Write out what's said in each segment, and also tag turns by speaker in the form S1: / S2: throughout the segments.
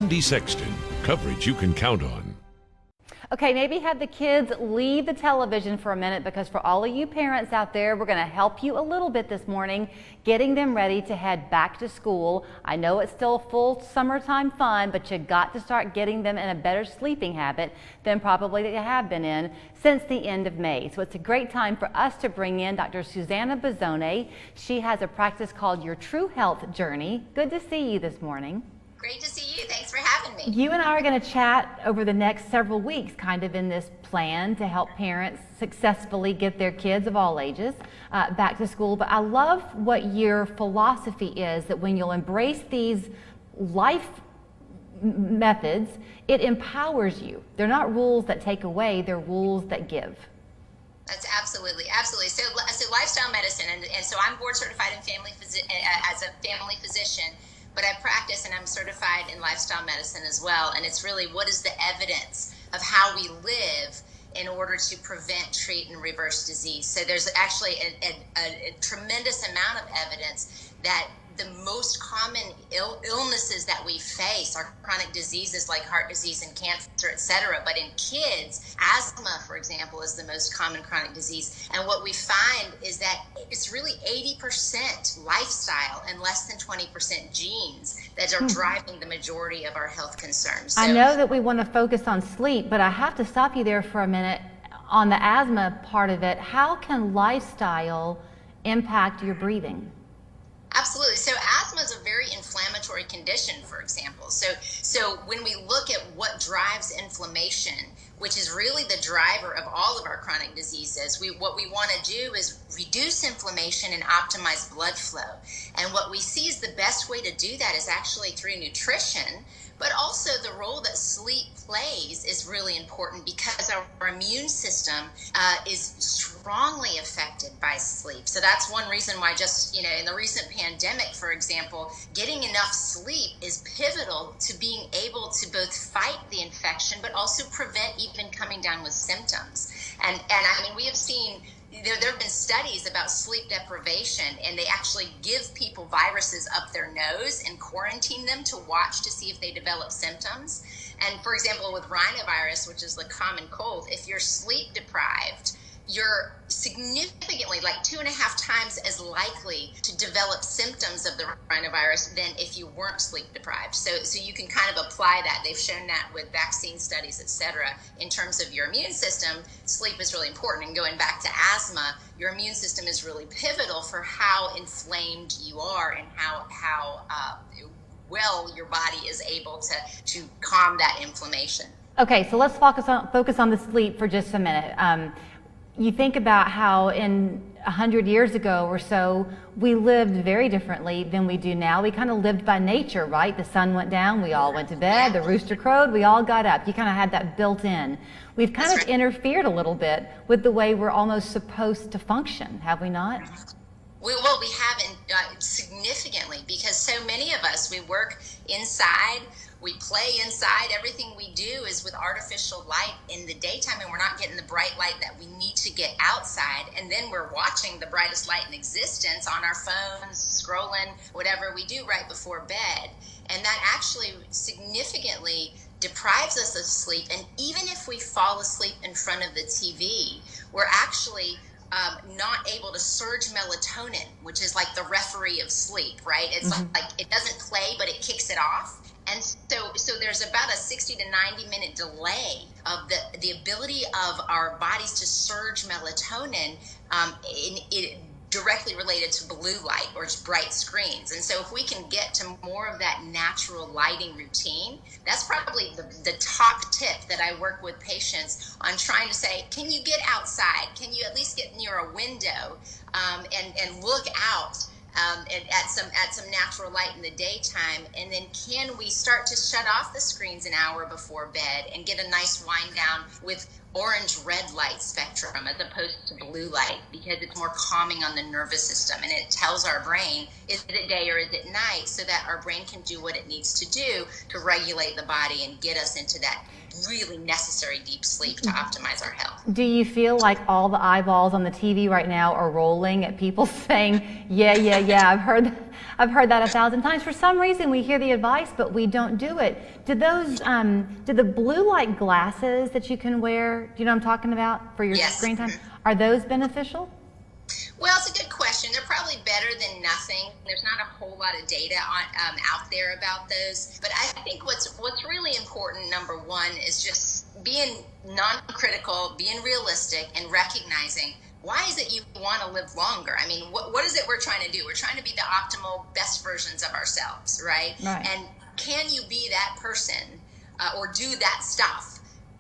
S1: Andy Sexton, coverage you can count on.
S2: Okay, maybe have the kids leave the television for a minute, because for all of you parents out there, we're going to help you a little bit this morning, getting them ready to head back to school. I know it's still full summertime fun, but you got to start getting them in a better sleeping habit than probably they have been in since the end of May. So it's a great time for us to bring in Dr. Suzannah Bozonne. She has a practice called Your True Health Journey. Good to see you this morning.
S3: Great to see you. Thanks for having me.
S2: You and I are going to chat over the next several weeks, kind of in this plan to help parents successfully get their kids of all ages back to school. But I love what your philosophy is, that when you'll embrace these life methods, it empowers you. They're not rules that take away, they're rules that give.
S3: That's absolutely. So lifestyle medicine, and so I'm board certified in as a family physician. But I practice and I'm certified in lifestyle medicine as well. And it's really, what is the evidence of how we live in order to prevent, treat, and reverse disease? So there's actually a tremendous amount of evidence that the most common illnesses that we face are chronic diseases like heart disease and cancer, etc. But in kids, asthma, for example, is the most common chronic disease. And what we find is that it's really 80% lifestyle and less than 20% genes that are driving the majority of our health concerns. So,
S2: I know that we want to focus on sleep, but I have to stop you there for a minute on the asthma part of it. How can lifestyle impact your breathing?
S3: Absolutely. So asthma is a very inflammatory condition, for example. So when we look at what drives inflammation, which is really the driver of all of our chronic diseases, what we want to do is reduce inflammation and optimize blood flow. And what we see is the best way to do that is actually through nutrition, but also the role that sleep plays is really important, because our immune system is strongly affected by sleep. So that's one reason why, just, in the recent pandemic, for example, getting enough sleep is pivotal to being able to both fight the infection, but also prevent even coming down with symptoms. And I mean, we have seen, there have been studies about sleep deprivation, and they actually give people viruses up their nose and quarantine them to watch to see if they develop symptoms. And for example, with rhinovirus, which is the common cold, if you're sleep deprived, you're significantly, like 2.5 times as likely to develop symptoms of the rhinovirus than if you weren't sleep deprived. So you can kind of apply that. They've shown that with vaccine studies, et cetera. In terms of your immune system, sleep is really important. And going back to asthma, your immune system is really pivotal for how inflamed you are and how well your body is able to calm that inflammation.
S2: Okay, so let's focus on the sleep for just a minute. You think about how in 100 years ago or so, we lived very differently than we do now. We kind of lived by nature, right? The sun went down, we all went to bed, the rooster crowed, we all got up. You kind of had that built in. We've kind of interfered a little bit with the way we're almost supposed to function, have we not?
S3: We haven't significantly, because so many of us, we work inside, we play inside. Everything we do is with artificial light in the daytime, and we're not getting the bright light that we need to get outside. And then we're watching the brightest light in existence on our phones, scrolling, whatever we do right before bed. And that actually significantly deprives us of sleep. And even if we fall asleep in front of the TV, we're actually not able to surge melatonin, which is like the referee of sleep, right? It's like it doesn't play, but it kicks it off. And so there's about a 60 to 90 minute delay of the ability of our bodies to surge melatonin directly related to blue light or bright screens. And so if we can get to more of that natural lighting routine, that's probably the top tip that I work with patients on, trying to say, can you get outside? Can you at least get near a window and look out at some natural light in the daytime? And then can we start to shut off the screens an hour before bed and get a nice wind down with orange-red light spectrum as opposed to blue light, because it's more calming on the nervous system, and it tells our brain, is it day or is it night, so that our brain can do what it needs to do to regulate the body and get us into that really necessary deep sleep to optimize our health.
S2: Do you feel like all the eyeballs on the TV right now are rolling at people saying, yeah, I've I've heard that 1,000 times. For some reason, we hear the advice, but we don't do it. Do those, do the blue light glasses that you can wear, do you know what I'm talking about, for your
S3: Yes.
S2: screen time, are those beneficial?
S3: Well, it's a good question. They're probably better than nothing. There's not a whole lot of data out there about those. But I think what's really important, number one, is just being non-critical, being realistic, and recognizing why is it you want to live longer? I mean, what is it we're trying to do? We're trying to be the optimal, best versions of ourselves, right?
S2: Right.
S3: And can you be that person or do that stuff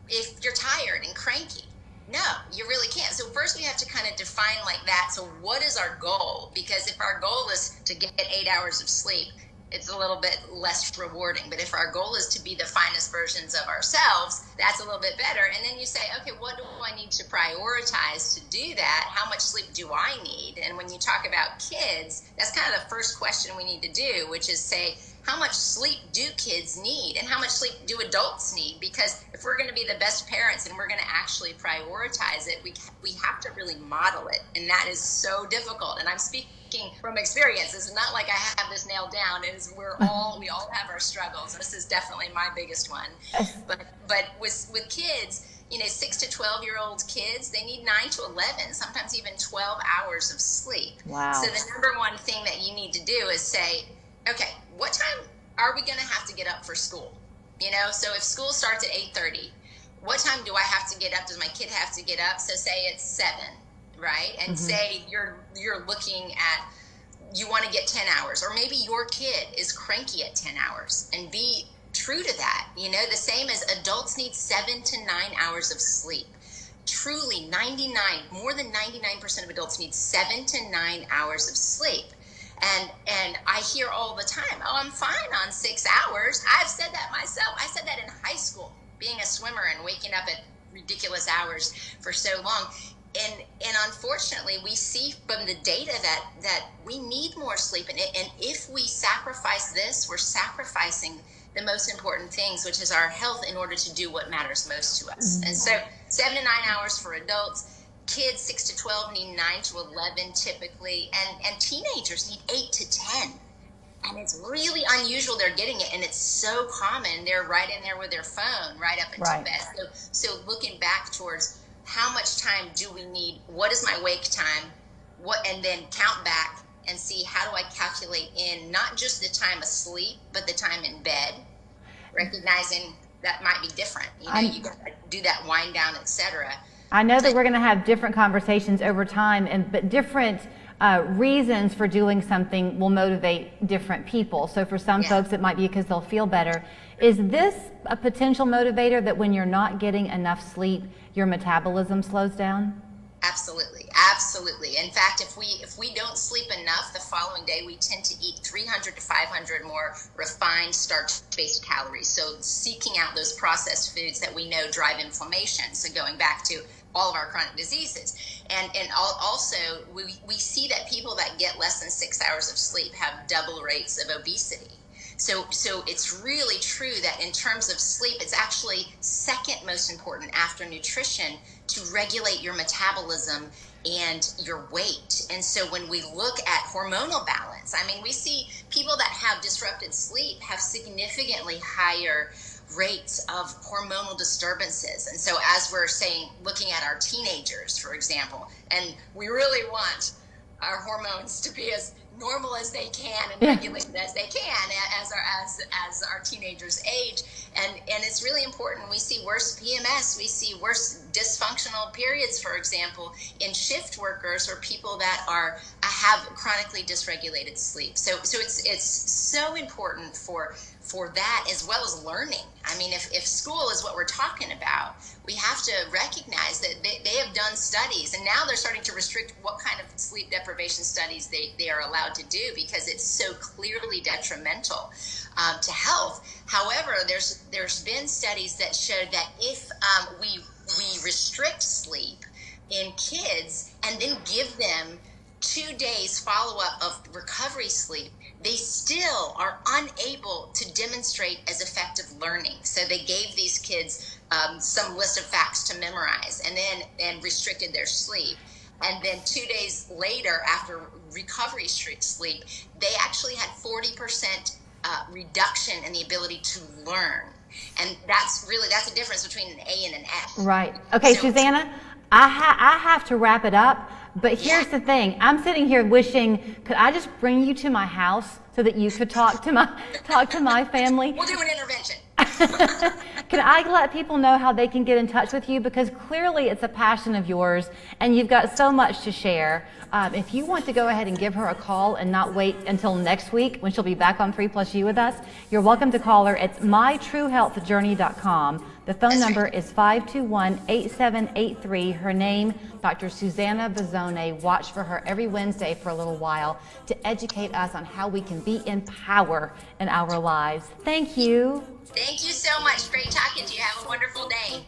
S3: if you're tired and cranky? No, you really can't. So first we have to kind of define like that. So what is our goal? Because if our goal is to get 8 hours of sleep, it's a little bit less rewarding. But if our goal is to be the finest versions of ourselves, that's a little bit better. And then you say, okay, what do I need to prioritize to do that? How much sleep do I need? And when you talk about kids, that's kind of the first question we need to do, which is say, how much sleep do kids need and how much sleep do adults need? Because if we're going to be the best parents and we're going to actually prioritize it, we have to really model it. And that is so difficult. And I'm speaking from experience. It's not like I have this nailed down. It is we all have our struggles. This is definitely my biggest one. But with kids, 6 to 12-year-old kids, they need 9 to 11, sometimes even 12 hours of sleep.
S2: Wow.
S3: So the number one thing that you need to do is say, okay, what time are we going to have to get up for school? So if school starts at 8:30, what time do I have to get up? Does my kid have to get up? So say it's 7, right? And say you're looking at, you want to get 10 hours, or maybe your kid is cranky at 10 hours, and be true to that. The same as adults need 7 to 9 hours of sleep. Truly, more than 99% of adults need 7 to 9 hours of sleep. And I hear all the time, oh, I'm fine on 6 hours. I've said that myself. I said that in high school, being a swimmer and waking up at ridiculous hours for so long. And unfortunately, we see from the data that we need more sleep. And if we sacrifice this, we're sacrificing the most important things, which is our health, in order to do what matters most to us. And so 7 to 9 hours for adults. Kids 6 to 12 need 9 to 11 typically, and teenagers need 8 to 10. And it's really unusual they're getting it, and it's so common. They're right in there with their phone right up until bed. So looking back towards how much time do we need? What is my wake time? And then count back and see, how do I calculate in not just the time asleep, but the time in bed, recognizing that might be different. You got to do that wind down, etc.
S2: I know that we're going to have different conversations over time, but different reasons for doing something will motivate different people. So for some folks, it might be because they'll feel better. Is this a potential motivator, that when you're not getting enough sleep, your metabolism slows down?
S3: Absolutely. In fact, if we don't sleep enough, the following day we tend to eat 300 to 500 more refined starch-based calories. So seeking out those processed foods that we know drive inflammation. So going back to all of our chronic diseases. And also we see that people that get less than 6 hours of sleep have double rates of obesity. So it's really true that in terms of sleep, it's actually second most important after nutrition to regulate your metabolism and your weight. And so when we look at hormonal balance, we see people that have disrupted sleep have significantly higher rates of hormonal disturbances. And so as we're saying, looking at our teenagers, for example, and we really want our hormones to be as normal as they can and regulated as they can as our teenagers age, and it's really important. We see worse PMS, we see worse dysfunctional periods, for example, in shift workers or people that have chronically dysregulated sleep. So it's so important for that, as well as learning. If school is what we're talking about, we have to recognize that they have done studies, and now they're starting to restrict what kind of sleep deprivation studies they are allowed to do, because it's so clearly detrimental to health. However, there's been studies that showed that if we restrict sleep in kids and then give them 2 days follow-up of recovery sleep, they still are unable to demonstrate as effective learning. So they gave these kids some list of facts to memorize, and then restricted their sleep. And then 2 days later, after recovery sleep, they actually had 40% reduction in the ability to learn. And that's a difference between an A and an F.
S2: Right. Okay,
S3: So,
S2: Suzannah, I have to wrap it up, but here's the thing. I'm sitting here wishing, could I just bring you to my house so that you could talk to my family?
S3: We'll do an intervention.
S2: Can I let people know how they can get in touch with you? Because clearly it's a passion of yours and you've got so much to share. If you want to go ahead and give her a call and not wait until next week when she'll be back on 3+U with us, you're welcome to call her. It's mytruehealthjourney.com. The phone number is 521-8783. Her name, Dr. Suzannah Bozonne. Watch for her every Wednesday for a little while to educate us on how we can be in power in our lives. Thank you.
S3: Thank you so much. Great talking to you. Have a wonderful day.